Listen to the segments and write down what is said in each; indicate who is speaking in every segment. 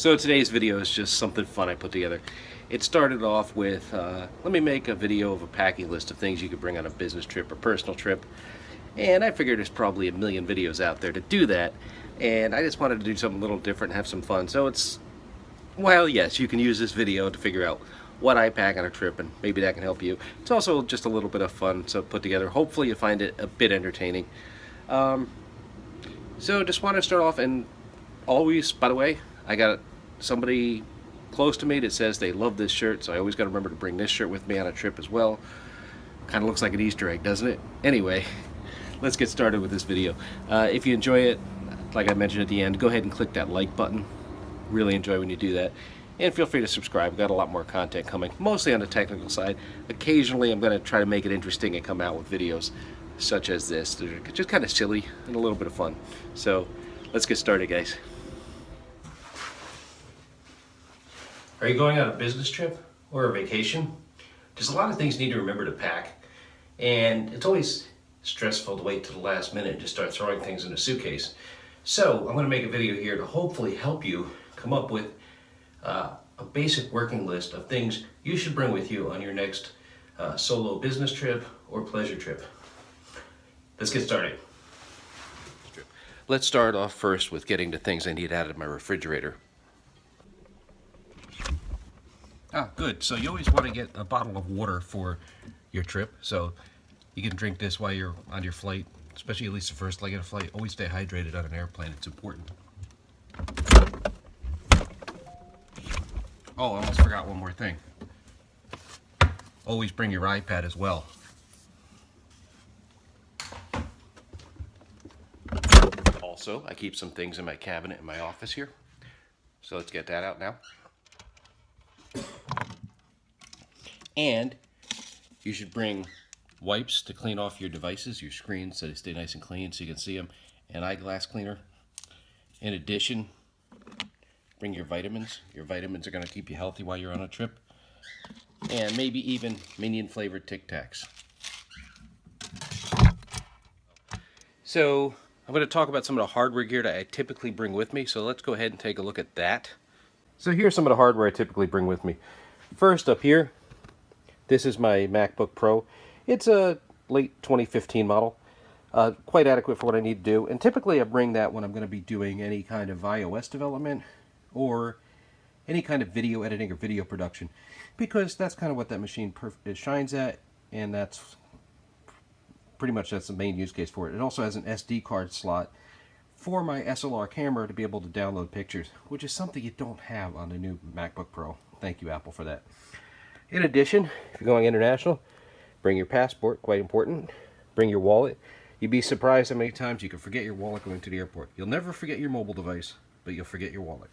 Speaker 1: So today's video is just something fun I put together. It started off with, let me make a video of a packing list of things you could bring on a business trip or personal trip. And I figured there's probably a million videos out there to do that. And I just wanted to do something a little different and have some fun. So it's, well, yes, you can use this video to figure out what I pack on a trip, and maybe that can help you. It's also just a little bit of fun to put together. Hopefully you find it a bit entertaining. So just want to start off, and always, by the way, I got somebody close to me that says they love this shirt, so I always got to remember to bring this shirt with me on a trip as well. Kind of looks like an Easter egg, doesn't it? Anyway, let's get started with this video. If you enjoy it, like I mentioned at the end, go ahead and click that like button. Really enjoy when you do that. And feel free to subscribe. We've got a lot more content coming, mostly on the technical side. Occasionally I'm going to try to make it interesting and come out with videos such as this. They're just kind of silly and a little bit of fun. So let's get started, guys. Are you going on a business trip or a vacation? There's a lot of things you need to remember to pack, and it's always stressful to wait till the last minute and just start throwing things in a suitcase. So I'm going to make a video here to hopefully help you come up with a basic working list of things you should bring with you on your next solo business trip or pleasure trip. Let's get started. Let's start off first with getting the things I need out of my refrigerator. Good. So you always want to get a bottle of water for your trip. So you can drink this while you're on your flight, especially at least the first leg of the flight. Always stay hydrated on an airplane. It's important. Oh, I almost forgot one more thing. Always bring your iPad as well. Also, I keep some things in my cabinet in my office here. So let's get that out now. And you should bring wipes to clean off your devices, your screens, so they stay nice and clean so you can see them, and eyeglass cleaner. In addition, bring your vitamins. Your vitamins are going to keep you healthy while you're on a trip. And maybe even Minion flavored Tic Tacs. So I'm going to talk about some of the hardware gear that I typically bring with me, so let's go ahead and take a look at that. So here's some of the hardware I typically bring with me. First up here, this is my MacBook Pro. It's a late 2015 model, quite adequate for what I need to do. And typically I bring that when I'm going to be doing any kind of iOS development or any kind of video editing or video production, because that's kind of what that machine shines at, and that's the main use case for it. It also has an SD card slot for my SLR camera to be able to download pictures, which is something you don't have on the new MacBook Pro. Thank you, Apple, for that. In addition, if you're going international, bring your passport, quite important. Bring your wallet. You'd be surprised how many times you can forget your wallet going to the airport. You'll never forget your mobile device, but you'll forget your wallet.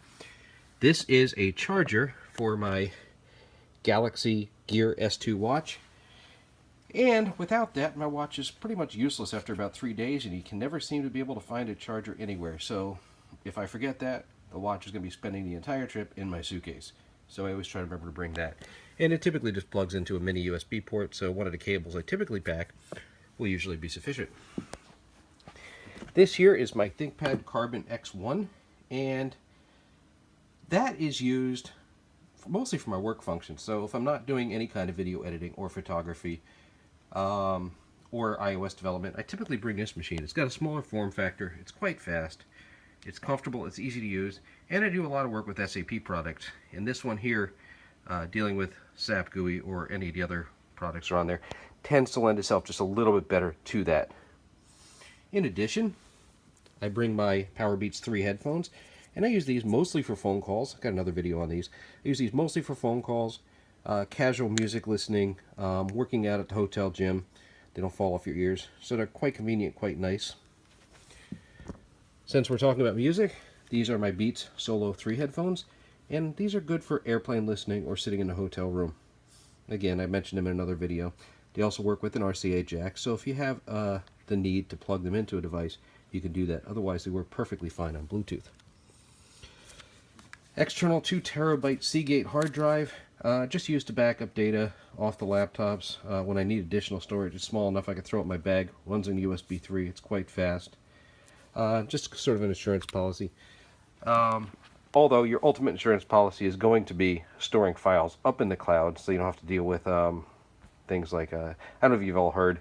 Speaker 1: This is a charger for my Galaxy Gear S2 watch. And without that, my watch is pretty much useless after about 3 days, and you can never seem to be able to find a charger anywhere. So if I forget that, the watch is going to be spending the entire trip in my suitcase. So I always try to remember to bring that. And it typically just plugs into a mini USB port, so one of the cables I typically pack will usually be sufficient. This here is my ThinkPad Carbon X1, and that is used mostly for my work functions. So if I'm not doing any kind of video editing or photography or iOS development, I typically bring this machine. It's got a smaller form factor, it's quite fast, it's comfortable, it's easy to use, and I do a lot of work with SAP products. And this one here, dealing with SAP GUI or any of the other products that are on there, tends to lend itself just a little bit better to that. In addition, I bring my PowerBeats 3 headphones, and I use these mostly for phone calls. I've got another video on these. I use these mostly for phone calls, casual music listening, working out at the hotel gym. They don't fall off your ears, so they're quite convenient, quite nice. Since we're talking about music, these are my Beats Solo 3 headphones, and these are good for airplane listening or sitting in a hotel room. Again, I mentioned them in another video. They also work with an RCA jack, so if you have the need to plug them into a device, you can do that. Otherwise, they work perfectly fine on Bluetooth. External 2 terabyte Seagate hard drive, just used to back up data off the laptops when I need additional storage. It's small enough I can throw it in my bag. Runs on USB 3. It's quite fast. Just sort of an insurance policy. Although your ultimate insurance policy is going to be storing files up in the cloud, so you don't have to deal with things like, I don't know if you've all heard,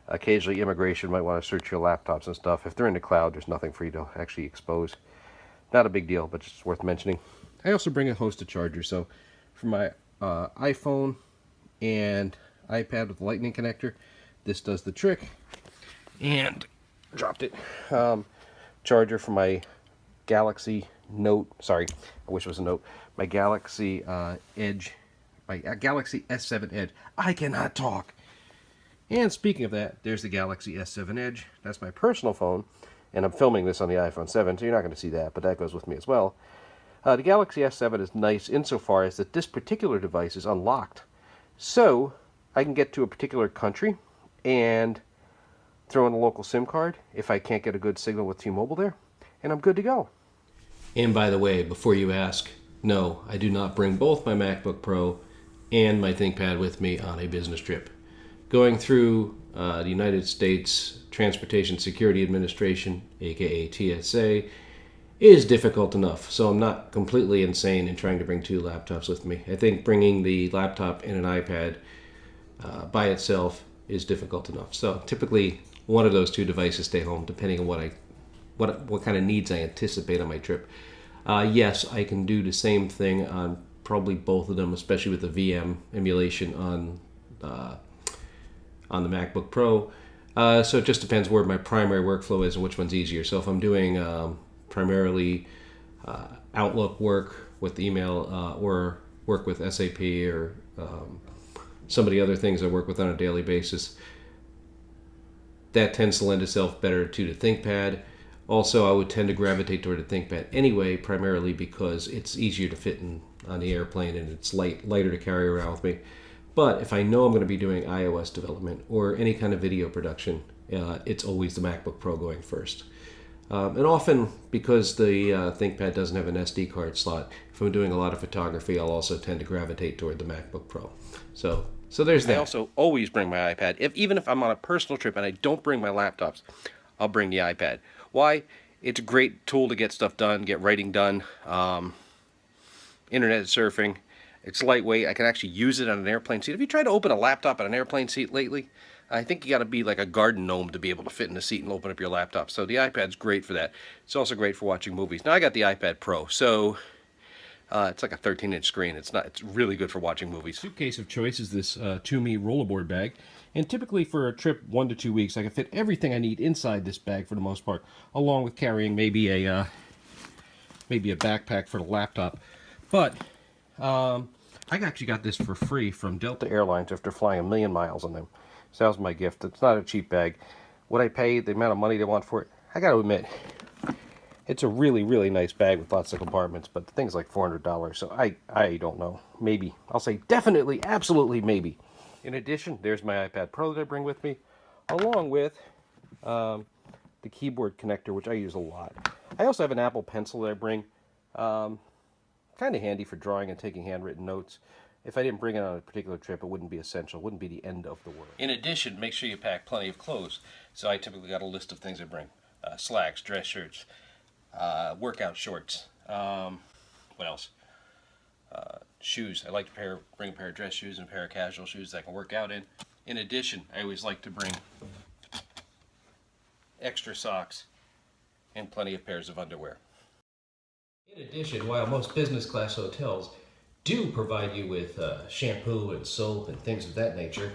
Speaker 1: occasionally immigration might want to search your laptops and stuff. If they're in the cloud, there's nothing for you to actually expose. Not a big deal, but just worth mentioning. I also bring a host of chargers. So for my iPhone and iPad with the lightning connector, this does the trick. And dropped it. Charger for my Galaxy Note. Sorry, I wish it was a Note. My Galaxy Edge. My Galaxy S7 Edge. I cannot talk. And speaking of that, there's the Galaxy S7 Edge. That's my personal phone. And I'm filming this on the iPhone 7, so you're not going to see that, but that goes with me as well. The Galaxy S7 is nice insofar as that this particular device is unlocked. So I can get to a particular country and throw in a local SIM card if I can't get a good signal with T-Mobile there, and I'm good to go. And by the way, before you ask, no, I do not bring both my MacBook Pro and my ThinkPad with me on a business trip. Going through the United States Transportation Security Administration, aka TSA, is difficult enough, so I'm not completely insane in trying to bring two laptops with me. I think bringing the laptop and an iPad by itself is difficult enough. So typically one of those two devices stay home, depending on what kind of needs I anticipate on my trip. Yes, I can do the same thing on probably both of them, especially with the VM emulation on the MacBook Pro. So it just depends where my primary workflow is and which one's easier. So if I'm doing primarily Outlook work with email or work with SAP or some of the other things I work with on a daily basis, that tends to lend itself better to the ThinkPad. Also, I would tend to gravitate toward the ThinkPad anyway, primarily because it's easier to fit on the airplane and it's lighter to carry around with me. But if I know I'm going to be doing iOS development or any kind of video production, it's always the MacBook Pro going first. And often, because the ThinkPad doesn't have an SD card slot, if I'm doing a lot of photography, I'll also tend to gravitate toward the MacBook Pro. So there's that. I also always bring my iPad. Even if I'm on a personal trip and I don't bring my laptops, I'll bring the iPad. Why? It's a great tool to get stuff done, get writing done, internet surfing. It's lightweight. I can actually use it on an airplane seat. Have you tried to open a laptop on an airplane seat lately? I think you got to be like a garden gnome to be able to fit in the seat and open up your laptop. So the iPad's great for that. It's also great for watching movies. Now I got the iPad Pro, so it's like a 13-inch screen. It's really good for watching movies. Suitcase of choice is this Tumi rollerboard bag, and typically for a trip 1 to 2 weeks, I can fit everything I need inside this bag for the most part, along with carrying maybe a backpack for the laptop. But I actually got this for free from Delta Airlines after flying 1 million miles on them. So that was my gift. It's not a cheap bag. What I paid, the amount of money they want for it, I got to admit, it's a really, really nice bag with lots of compartments, but the thing's like $400, so I don't know. Maybe. I'll say definitely, absolutely, maybe. In addition, there's my iPad Pro that I bring with me, along with the keyboard connector, which I use a lot. I also have an Apple Pencil that I bring. Kind of handy for drawing and taking handwritten notes. If I didn't bring it on a particular trip, it wouldn't be essential. It wouldn't be the end of the world. In addition, make sure you pack plenty of clothes. So I typically got a list of things I bring. Slacks, dress shirts, workout shorts. What else? Shoes. I like to bring a pair of dress shoes and a pair of casual shoes that I can work out in. In addition, I always like to bring extra socks and plenty of pairs of underwear. In addition, while most business class hotels do provide you with shampoo and soap and things of that nature,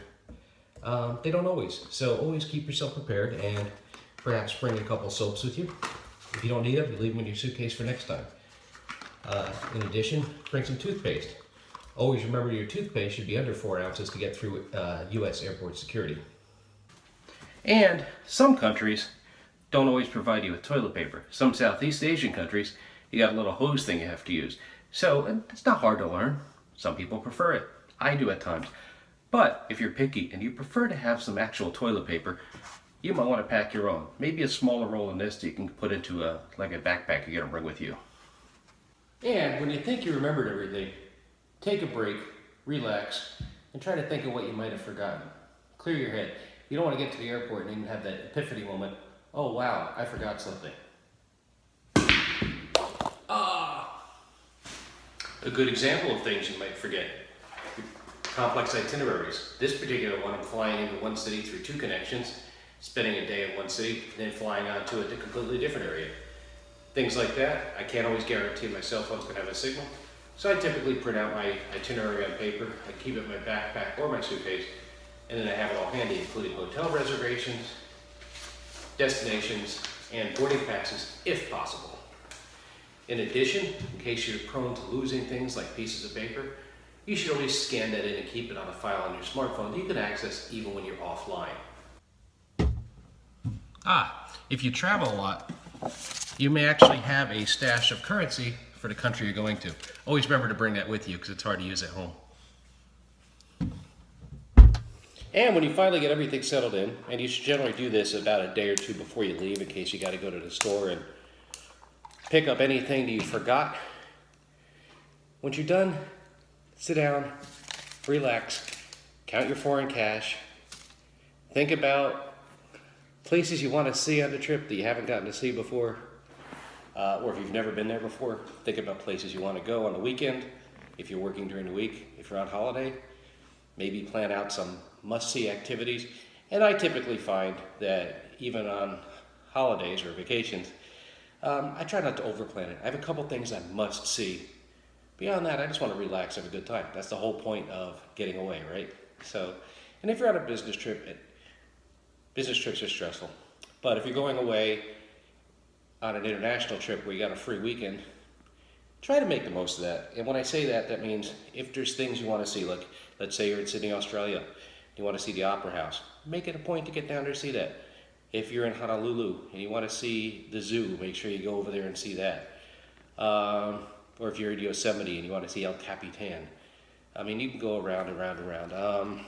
Speaker 1: they don't always. So always keep yourself prepared and perhaps bring a couple soaps with you. If you don't need them, you leave them in your suitcase for next time. In addition, bring some toothpaste. Always remember your toothpaste should be under 4 ounces to get through U.S. airport security. And some countries don't always provide you with toilet paper. Some Southeast Asian countries, you got a little hose thing you have to use. So it's not hard to learn. Some people prefer it. I do at times. But if you're picky and you prefer to have some actual toilet paper, you might want to pack your own. Maybe a smaller roll than this that you can put into a backpack you're going to bring with you. And when you think you remembered everything, take a break, relax, and try to think of what you might have forgotten. Clear your head. You don't want to get to the airport and even have that epiphany moment. Oh wow, I forgot something. A good example of things you might forget. Complex itineraries. This particular one, I'm flying into one city through 2 connections, spending a day in one city, then flying on to a completely different area. Things like that, I can't always guarantee my cell phone's going to have a signal. So I typically print out my itinerary on paper, I keep it in my backpack or my suitcase, and then I have it all handy, including hotel reservations, destinations, and boarding passes, if possible. In addition, in case you're prone to losing things like pieces of paper, you should always scan that in and keep it on a file on your smartphone that you can access even when you're offline. If you travel a lot, you may actually have a stash of currency for the country you're going to. Always remember to bring that with you because it's hard to use at home. And when you finally get everything settled in, and you should generally do this about a day or 2 before you leave in case you got to go to the store and pick up anything that you forgot. Once you're done, sit down, relax, count your foreign cash, think about places you want to see on the trip that you haven't gotten to see before, or if you've never been there before, think about places you want to go on the weekend, if you're working during the week, if you're on holiday, maybe plan out some must-see activities. And I typically find that even on holidays or vacations, I try not to overplan it. I have a couple things I must see. Beyond that, I just want to relax, have a good time. That's the whole point of getting away, right? So, and if you're on a business trip, business trips are stressful. But if you're going away on an international trip where you got a free weekend, try to make the most of that. And when I say that, that means if there's things you want to see, like let's say you're in Sydney, Australia, you want to see the Opera House, make it a point to get down there and see that. If you're in Honolulu and you want to see the zoo, make sure you go over there and see that. Or if you're in Yosemite and you want to see El Capitan. I mean, you can go around and around and around.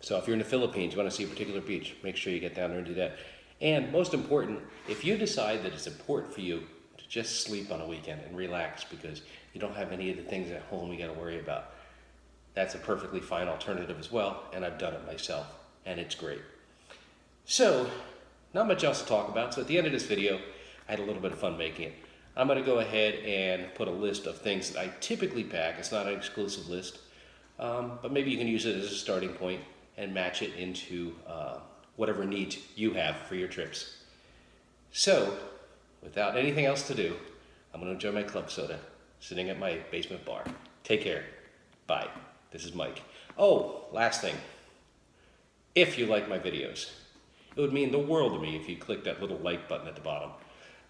Speaker 1: So if you're in the Philippines, you want to see a particular beach, make sure you get down there and do that. And most important, if you decide that it's important for you to just sleep on a weekend and relax because you don't have any of the things at home you got to worry about, that's a perfectly fine alternative as well, and I've done it myself, and it's great. So, not much else to talk about, so at the end of this video, I had a little bit of fun making it. I'm going to go ahead and put a list of things that I typically pack. It's not an exclusive list, but maybe you can use it as a starting point and match it into whatever needs you have for your trips. So, without anything else to do, I'm going to enjoy my club soda, sitting at my basement bar. Take care. Bye. This is Mike. Oh, last thing. If you like my videos, it would mean the world to me if you click that little like button at the bottom.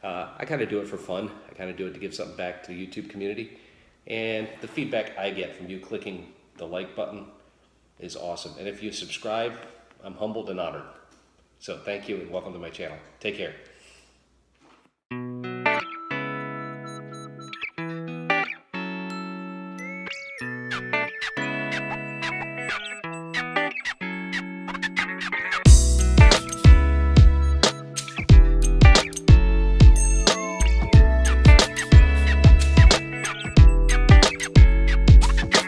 Speaker 1: I kind of do it for fun. I kind of do it to give something back to the YouTube community. And the feedback I get from you clicking the like button is awesome. And if you subscribe, I'm humbled and honored. So thank you and welcome to my channel. Take care.